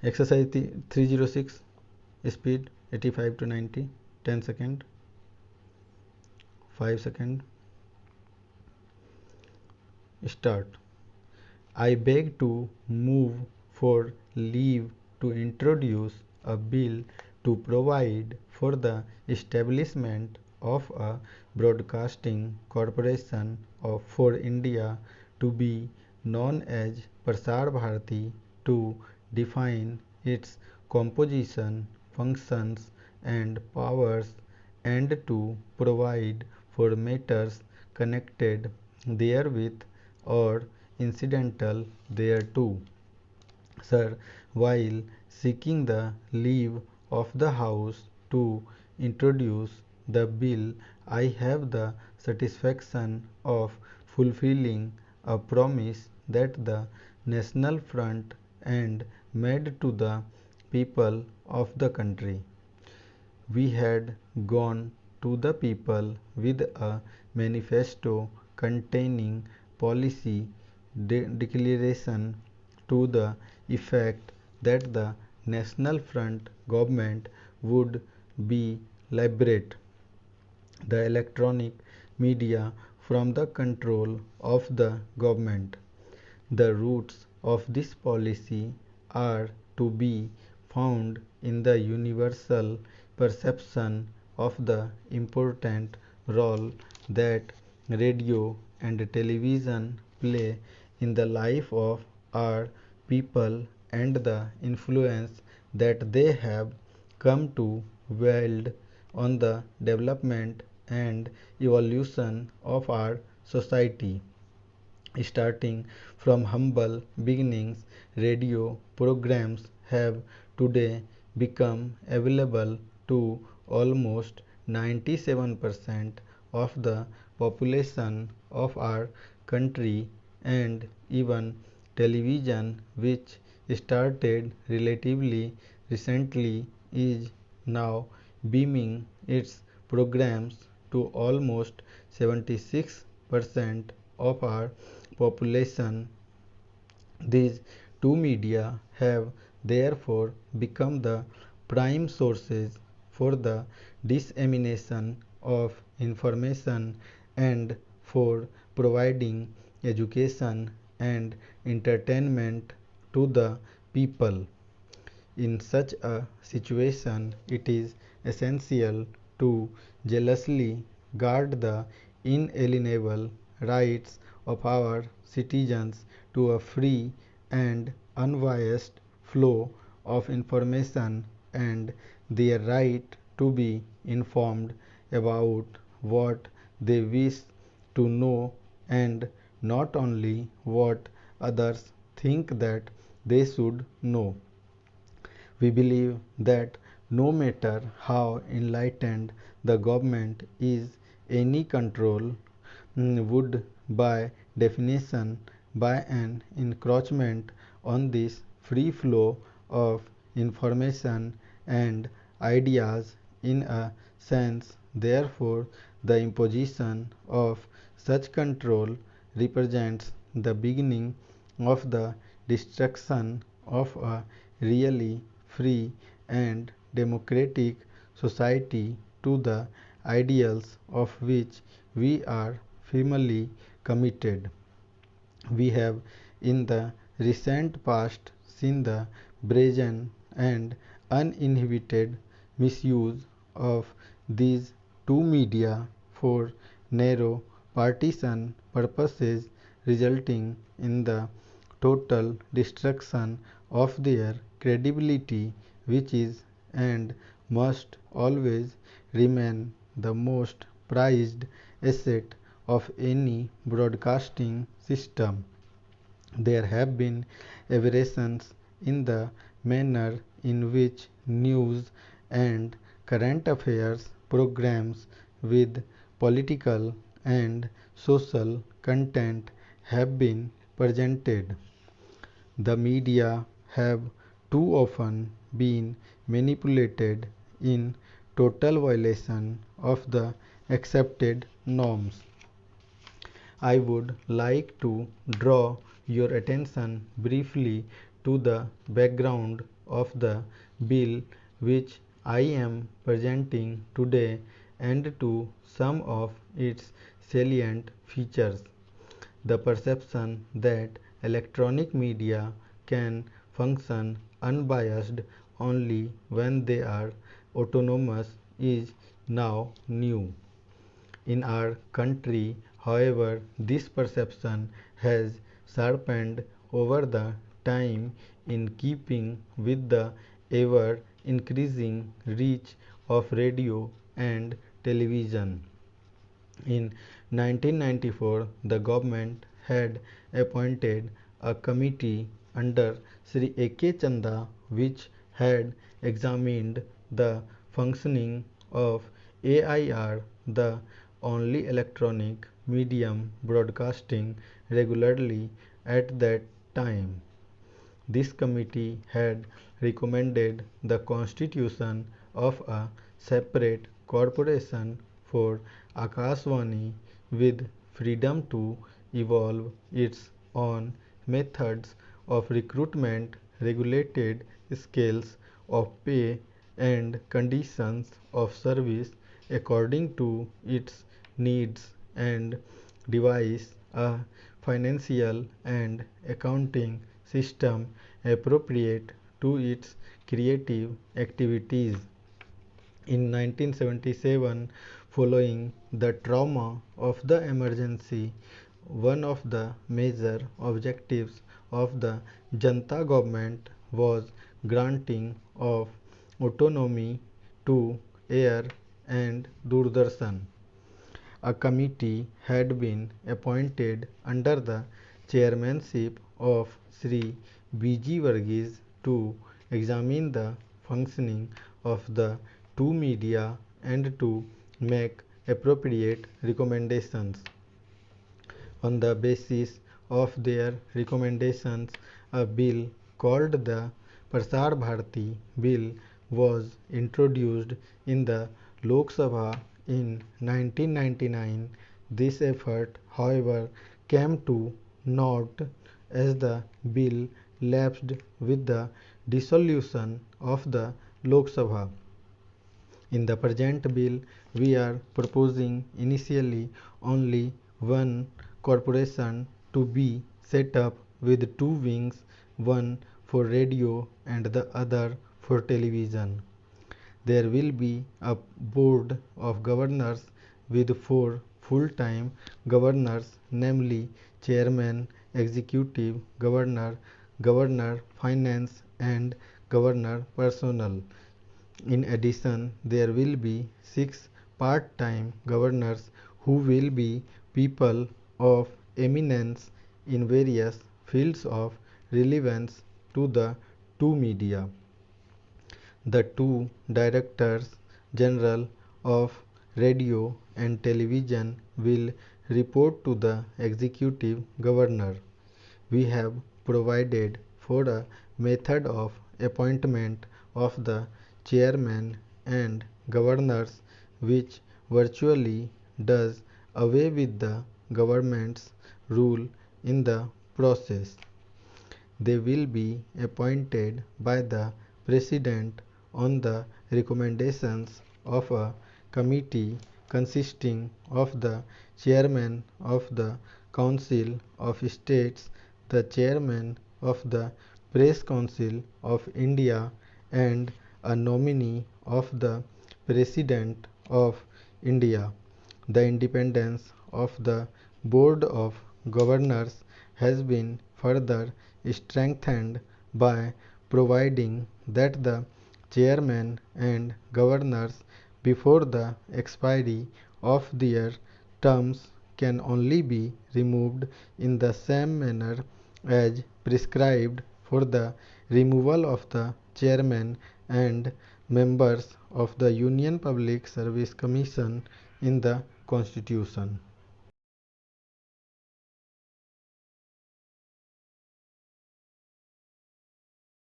Exercise 306, speed 85 to 90, 10 second, 5 second, start. I beg to move for leave to introduce a bill to provide for the establishment of a broadcasting corporation for India to be known as Prasar Bharati, to define its composition, functions and powers, and to provide for matters connected therewith or incidental thereto. Sir, while seeking the leave of the House to introduce the bill, I have the satisfaction of fulfilling a promise that the National Front and made to the people of the country. We had gone to the people with a manifesto containing policy declaration to the effect that the National Front government would be liberate the electronic media from the control of the government. The roots of this policy are to be found in the universal perception of the important role that radio and television play in the life of our people, and the influence that they have come to wield on the development and evolution of our society. Starting from humble beginnings, radio programs have today become available to almost 97% of the population of our country, and even television, which started relatively recently, is now beaming its programs to almost 76% of our population. These two media have therefore become the prime sources for the dissemination of information and for providing education and entertainment to the people. In such a situation, it is essential to jealously guard the inalienable rights of our citizens to a free and unbiased flow of information, and their right to be informed about what they wish to know, and not only what others think that they should know. We believe that no matter how enlightened the government is, any control would by definition by an encroachment on this free flow of information and ideas in a sense. Therefore, the imposition of such control represents the beginning of the destruction of a really free and democratic society, to the ideals of which we are firmly committed. We have in the recent past seen the brazen and uninhibited misuse of these two media for narrow partisan purposes, resulting in the total destruction of their credibility, which is and must always remain the most prized asset of any broadcasting system. There have been aberrations in the manner in which news and current affairs programs with political and social content have been presented. The media have too often been manipulated in total violation of the accepted norms. I would like to draw your attention briefly to the background of the bill which I am presenting today and to some of its salient features. The perception that electronic media can function unbiased only when they are autonomous is now new. In our country, however, this perception has sharpened over the time in keeping with the ever increasing reach of radio and television. In 1994, the government had appointed a committee under Sri A.K. Chandra which had examined the functioning of AIR, the only electronic medium broadcasting regularly at that time. This committee had recommended the constitution of a separate corporation for Akashvani with freedom to evolve its own methods of recruitment, regulated scales of pay, and conditions of service according to its needs, and devise a financial and accounting system appropriate to its creative activities. In 1977, following the trauma of the emergency, one of the major objectives of the Janta government was granting of autonomy to Air and Doordarshan. A committee had been appointed under the chairmanship of Sri B.G. Varghese to examine the functioning of the two media and to make appropriate recommendations. On the basis of their recommendations, a bill called the Prasar Bharati Bill was introduced in the Lok Sabha in 1999. This effort, however, came to naught as the bill lapsed with the dissolution of the Lok Sabha. In the present bill, we are proposing initially only one corporation to be set up with two wings, one for radio and the other for television. There will be a board of governors with four full-time governors, namely chairman, executive governor, governor finance, and governor personnel. In addition, there will be 6 part-time governors who will be people of eminence in various fields of relevance to the two media. The two directors general of radio and television will report to the executive governor. We have provided for a method of appointment of the chairman and governors which virtually does away with the government's rule in the process. They will be appointed by the president on the recommendations of a committee consisting of the chairman of the Council of States, the chairman of the Press Council of India, and a nominee of the President of India. The independence of the Board of Governors has been further strengthened by providing that the chairman and governors before the expiry of their terms can only be removed in the same manner as prescribed for the removal of the chairman and members of the Union Public Service Commission in the Constitution.